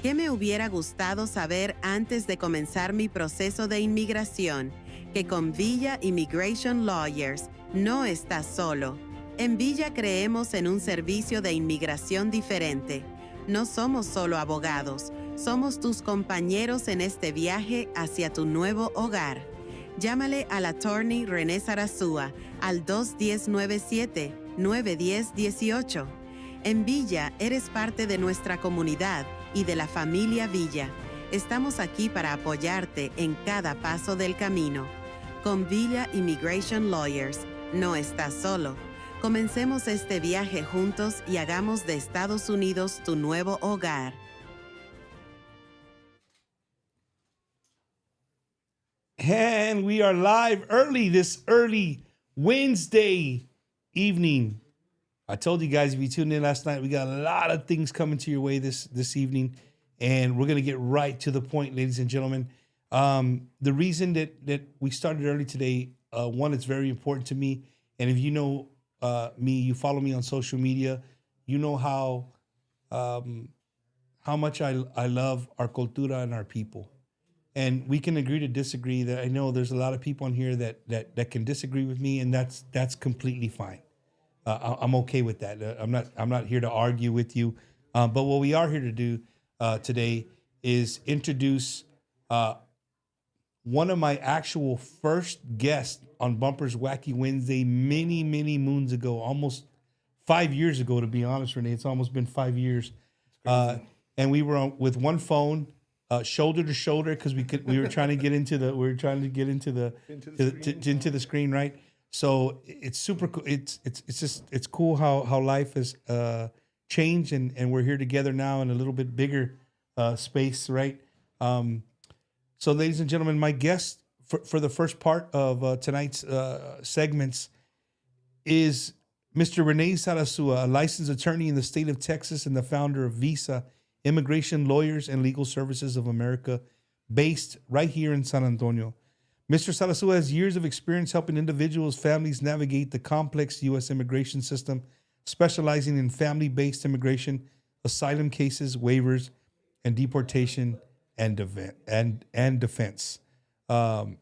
¿Qué me hubiera gustado saber antes de comenzar mi proceso de inmigración? Que con Villa Immigration Lawyers no estás solo. En Villa creemos en un servicio de inmigración diferente. No somos solo abogados, somos tus compañeros en este viaje hacia tu nuevo hogar. Llámale al attorney René Sarasúa al 210-97-910-18. En Villa eres parte de nuestra comunidad y de la familia Villa. Estamos aquí para apoyarte en cada paso del camino. Con Villa Immigration Lawyers, no estás solo. Comencemos este viaje juntos y hagamos de Estados Unidos tu nuevo hogar. And we are live this early Wednesday evening. I told you guys, if you tuned in last night, we got a lot of things coming to your way this evening, and we're going to get right to the point, ladies and gentlemen. The reason that we started early today, one, it's very important to me, and if you know me, you follow me on social media, you know how much I love our cultura and our people. And we can agree to disagree. That I know there's a lot of people on here that can disagree with me, and that's completely fine. I'm okay with that. I'm not here to argue with you. But what we are here to do today is introduce one of my actual first guests on Bumper's Wacky Wednesday many moons ago, almost 5 years ago, to be honest, Renee. It's almost been 5 years. And we were with one phone, shoulder to shoulder, because we were trying to get into the screen, right? So it's super cool. It's cool how life has changed, and we're here together now in a little bit bigger space, right? So, ladies and gentlemen, my guest for the first part of tonight's segments is Mr. René Sarasúa, a licensed attorney in the state of Texas and the founder of Visa, Immigration Lawyers and Legal Services of America, based right here in San Antonio. Mr. Sarasúa has years of experience helping individuals, families navigate the complex U.S. immigration system, specializing in family-based immigration, asylum cases, waivers, and deportation and defense. Dang,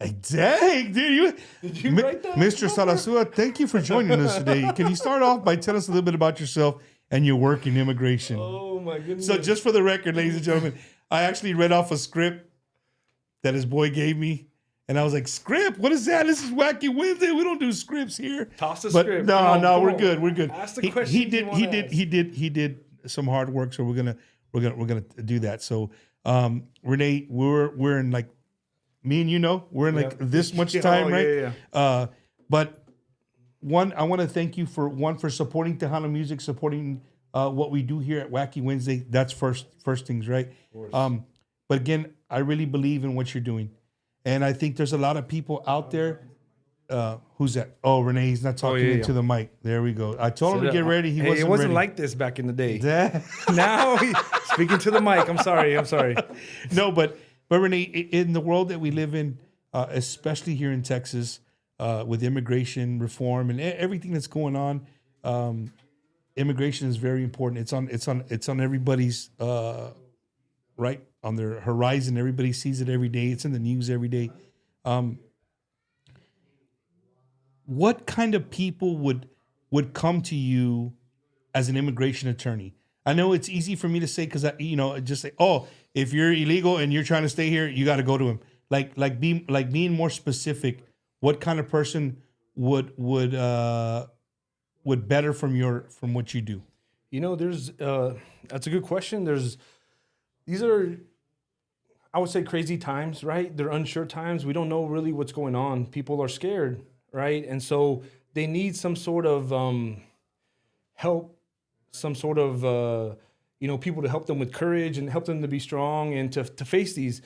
dude! Did you write that? Mr. Sarasúa, thank you for joining us today. Can you start off by telling us a little bit about yourself and your work in immigration? Oh, my goodness. So just for the record, ladies and gentlemen, I actually read off a script that his boy gave me, and I was like, "Script? What is that? This is Wacky Wednesday. We don't do scripts here." Toss the But script. no, we're good. We're good. Ask the He questions did. you He wanna did. ask. He did some hard work. So we're gonna do that. So, Renee, we're in like me and we're in like this much time, right? Yeah. But one, I want to thank you for supporting Tejano music, supporting what we do here at Wacky Wednesday. That's first things, right? But again, I really believe in what you're doing. And I think there's a lot of people out there. Who's that? Oh, Renee, he's not talking into the mic. There we go. I told him to get ready. He wasn't It wasn't ready. like this back in the day. That- Now, speaking to the mic. I'm sorry. No, but Renee, in the world that we live in, especially here in Texas, with immigration reform and everything that's going on, immigration is very important. It's on everybody's right on their horizon. Everybody sees it every day. It's in the news every day. What kind of people would come to you as an immigration attorney? I know it's easy for me to say because just say, oh, if you're illegal and you're trying to stay here, you got to go to him. Being more specific. What kind of person would better from what you do? There's that's a good question. These are, I would say, crazy times, right? They're unsure times. We don't know really what's going on. People are scared, right? And so they need some sort of help, some sort of people to help them with courage and help them to be strong and to face these.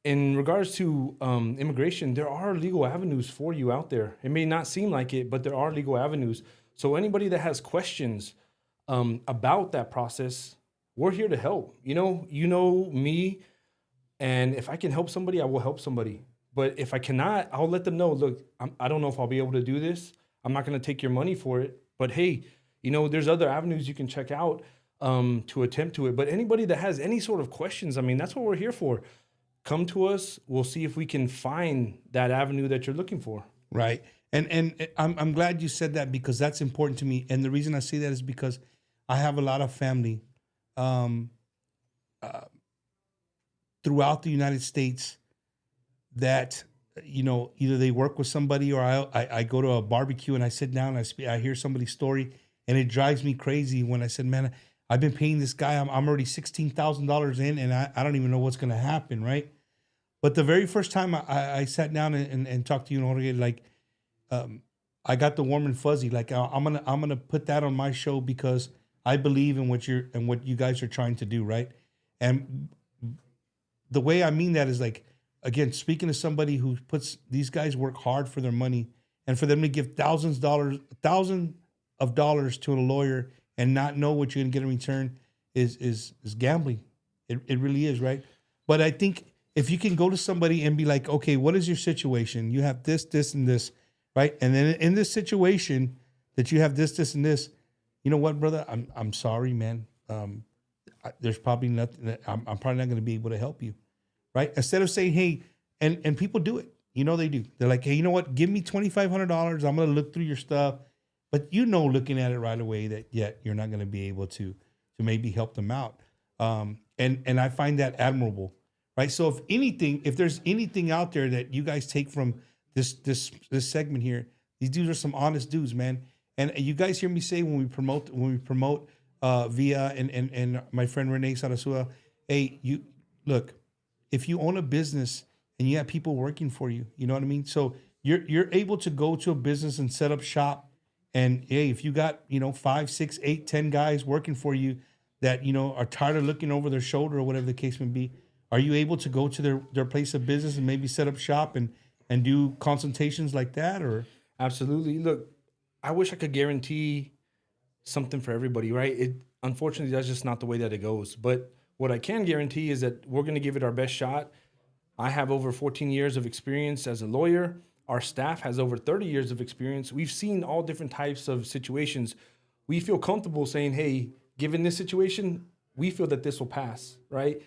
In regards to immigration, there are legal avenues for you out there. It may not seem like it, but there are legal avenues. So anybody that has questions about that process, we're here to help. You know me, and if I can help somebody, I will help somebody. But if I cannot, I'll let them know, look, I don't know if I'll be able to do this. I'm not going to take your money for it. But hey, there's other avenues you can check out. to attempt to it. But anybody that has any sort of questions, I mean, that's what we're here for. Come to us. We'll see if we can find that avenue that you're looking for. Right. And I'm glad you said that, because that's important to me. And the reason I say that is because I have a lot of family throughout the United States that, either they work with somebody, or I go to a barbecue and I sit down and I hear somebody's story, and it drives me crazy when I said, man, I've been paying this guy. I'm already $16,000 in, and I don't even know what's going to happen, right? But the very first time I sat down and talked to you, Jorge, like, I got the warm and fuzzy. Like, I'm gonna put that on my show because I believe in what you guys are trying to do, right? And the way I mean that is, like, again, speaking to somebody who these guys work hard for their money, and for them to give thousands of dollars to a lawyer and not know what you're gonna get in return is gambling. It really is, right? But I think if you can go to somebody and be like, okay, what is your situation? You have this, and this, right? And then in this situation that you have this, and this, you know what, brother? I'm sorry, man. There's probably nothing. I'm probably not going to be able to help you, right? Instead of saying, hey, and people do it. They do. They're like, hey, you know what? Give me $2,500. I'm going to look through your stuff. But looking at it right away that, you're not going to be able to maybe help them out. And I find that admirable, right? So if there's anything out there that you guys take from this segment here, these dudes are some honest dudes, man. And you guys hear me say when we promote Via and my friend Renee Sarasua, hey, you look, if you own a business and you have people working for you, you know what I mean? So you're able to go to a business and set up shop. And hey, if you got 5, 6, 8, 10 guys working for you that are tired of looking over their shoulder or whatever the case may be, are you able to go to their place of business and maybe set up shop and do consultations like that? Or Absolutely. Look, I wish I could guarantee something for everybody, right? Unfortunately, that's just not the way that it goes. But what I can guarantee is that we're going to give it our best shot. I have over 14 years of experience as a lawyer. Our staff has over 30 years of experience. We've seen all different types of situations. We feel comfortable saying, hey, given this situation, we feel that this will pass, right?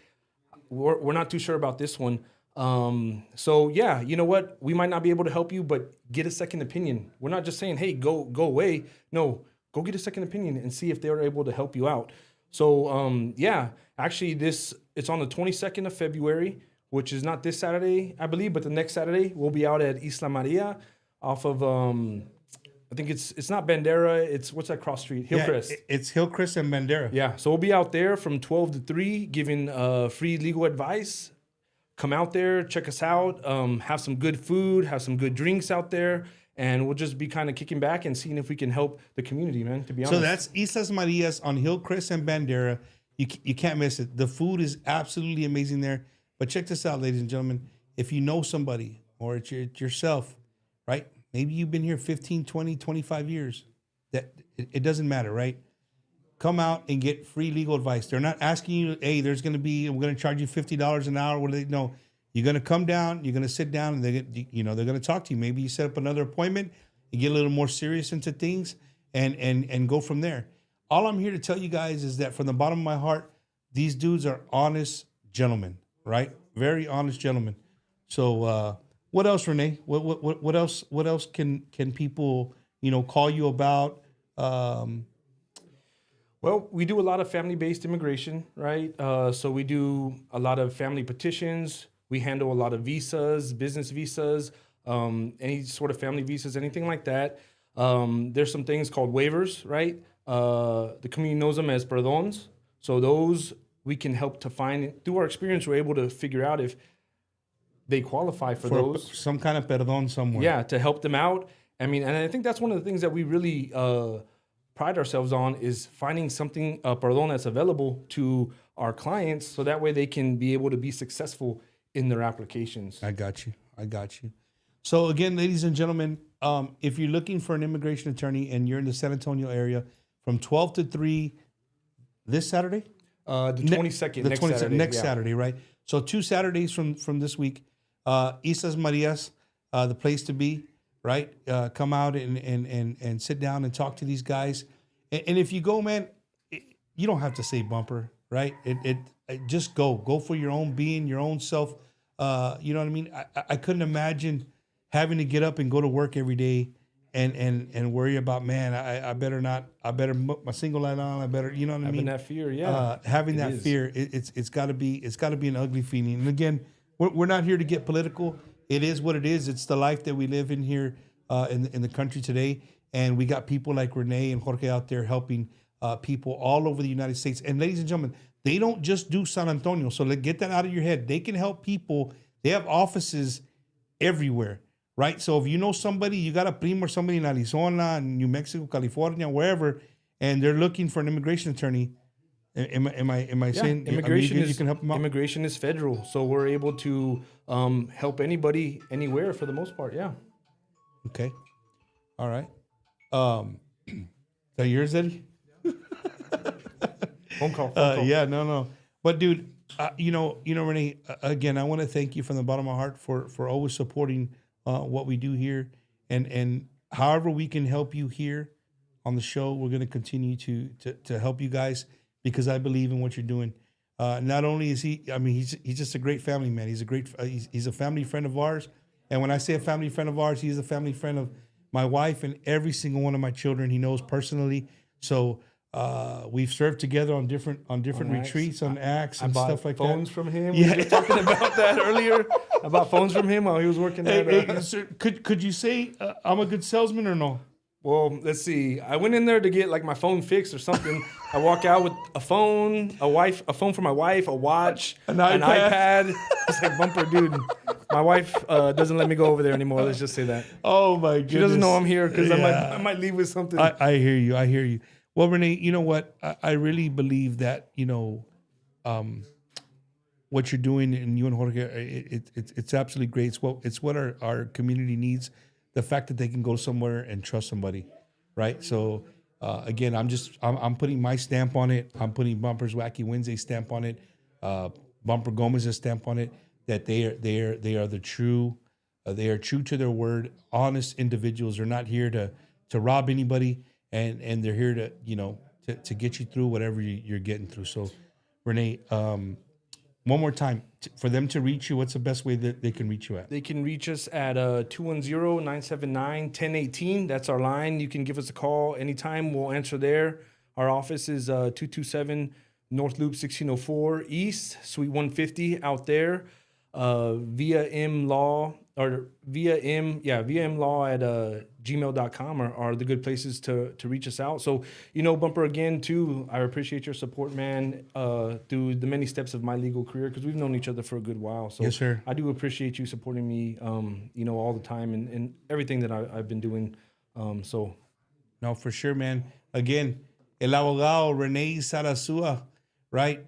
We're not too sure about this one. So yeah, you know what? We might not be able to help you, but get a second opinion. We're not just saying, hey, go away. No, go get a second opinion and see if they're able to help you out. So yeah, actually it's on the 22nd of February, which is not this Saturday, I believe, but the next Saturday we'll be out at Isla Maria off of, I think it's not Bandera. What's that cross street? Hillcrest. Yeah, it's Hillcrest and Bandera. Yeah. So we'll be out there from 12 to 3 giving free legal advice. Come out there, check us out, have some good food, have some good drinks out there, and we'll just be kind of kicking back and seeing if we can help the community, man, to be honest. So that's Islas Marias on Hillcrest and Bandera. You can't miss it. The food is absolutely amazing there. But check this out, ladies and gentlemen. If you know somebody or it's yourself, right? Maybe you've been here 15, 20, 25 years. It doesn't matter, right? Come out and get free legal advice. They're not asking you, hey, we're going to charge you $50 an hour. What do they know? You're going to come down, you're going to sit down, and they're going to talk to you. Maybe you set up another appointment, you get a little more serious into things, and go from there. All I'm here to tell you guys is that from the bottom of my heart, these dudes are honest gentlemen, right? Very honest gentlemen. So what else, Renee? What else can people call you about? Well, we do a lot of family-based immigration, right? So we do a lot of family petitions. We handle a lot of visas, business visas, any sort of family visas, anything like that. There's some things called waivers, right? The community knows them as perdons. So those we can help to find. Through our experience, we're able to figure out if they qualify for those. Some kind of perdon somewhere. Yeah, to help them out. I mean, and I think that's one of the things that we really pride ourselves on is finding something, perdón, that's available to our clients so that way they can be able to be successful in their applications. I got you. So again, ladies and gentlemen, if you're looking for an immigration attorney and you're in the San Antonio area, from 12 to 3 this Saturday? The 22nd, next Saturday, right? So 2 Saturdays from this week, Islas Marias, the place to be. Right? Come out and sit down and talk to these guys. And if you go, man, you don't have to say bumper, right? It just go for your own being, your own self. You know what I mean? I couldn't imagine having to get up and go to work every day and worry about, man, I better not, I better put my single light on. I better, you know what I mean? Having that fear, yeah. Having that fear, it's got to be an ugly feeling. And again, we're not here to get political. It is what it is. It's the life that we live in here in the country today. And we got people like Renee and Jorge out there helping people all over the United States. And ladies and gentlemen, they don't just do San Antonio. So get that out of your head. They can help people. They have offices everywhere, right? So if you know somebody, you got a primo or somebody in Arizona, New Mexico, California, wherever, and they're looking for an immigration attorney. Am I saying immigration you can help them out? Immigration is federal, so we're able to help anybody anywhere for the most part. Yeah. Okay. All right. Is that yours, Eddie? Phone call. Yeah, no. But dude, you know, Renee, again, I want to thank you from the bottom of my heart for always supporting what we do here, and however we can help you here on the show, we're going to continue to help you guys, because I believe in what you're doing. Not only is he, I mean, he's just a great family man. He's a great, he's a family friend of ours. And when I say a family friend of ours, he's a family friend of my wife and every single one of my children. He knows personally. So we've served together on different retreats, on acts and stuff like that. Phones from him. Yeah. We were talking about that earlier. I bought phones from him while he was working at. Hey, sir, could you say I'm a good salesman or no? Well, let's see. I went in there to get like my phone fixed or something. I walk out with a phone, a phone for my wife, a watch, an iPad. It's like, bumper, dude. My wife doesn't let me go over there anymore. Let's just say that. Oh my goodness. She doesn't know I'm here because I might leave with something. I hear you. Well, Renee, you know what? I really believe that, what you're doing, and you and Jorge, it's absolutely great. It's what our community needs. The fact that they can go somewhere and trust somebody, right? So again, I'm putting my stamp on it. I'm putting Bumper's Wacky Wednesday stamp on it. Bumper Gomez's stamp on it. That they are the true, they are true to their word. Honest individuals. They're not here to rob anybody, and they're here to get you through whatever you're getting through. So, Renee, one more time, for them to reach you, what's the best way that they can reach you at? They can reach us at 210-979-1018. That's our line. You can give us a call anytime. We'll answer there. Our office is 227 North Loop 1604 East, Suite 150 out there. Via mlaw at gmail.com are the good places to reach us out. So, Bumper, again, too, I appreciate your support, man, through the many steps of my legal career, because we've known each other for a good while. So yes, sir. I do appreciate you supporting me, all the time and everything that I've been doing. No, for sure, man. Again, El Abogado, Renee Sarasua, right?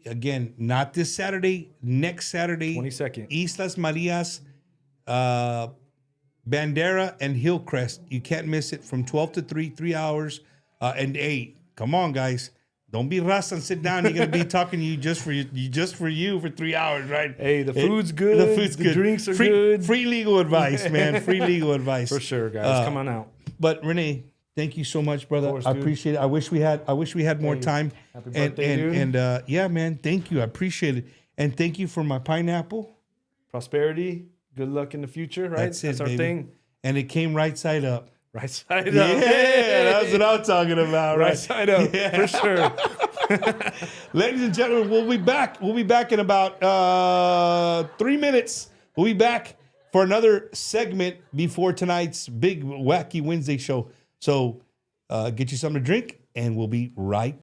Again, not this Saturday, next Saturday. 22nd. Islas Marias, Bandera, and Hillcrest. You can't miss it, from 12 to 3 hours. And hey, come on, guys. Don't be rushed and sit down. You're going to be talking to you just for you for 3 hours, right? Hey, the food's good. The food's good. Drinks are free, good. Free legal advice, man. Free legal advice. For sure, guys. Come on out. But Renee, thank you so much, brother. Course, I appreciate it. I wish we had more time. Happy birthday, dude. And yeah, man, thank you. I appreciate it. And thank you for my pineapple. Prosperity. Good luck in the future, right? That's our baby. thing. And it came right side up. Right side up. Yeah, that's what I'm talking about. Right side up, for sure. Ladies and gentlemen, we'll be back. We'll be back in about 3 minutes. We'll be back for another segment before tonight's big Wacky Wednesday show. So get you something to drink, and we'll be right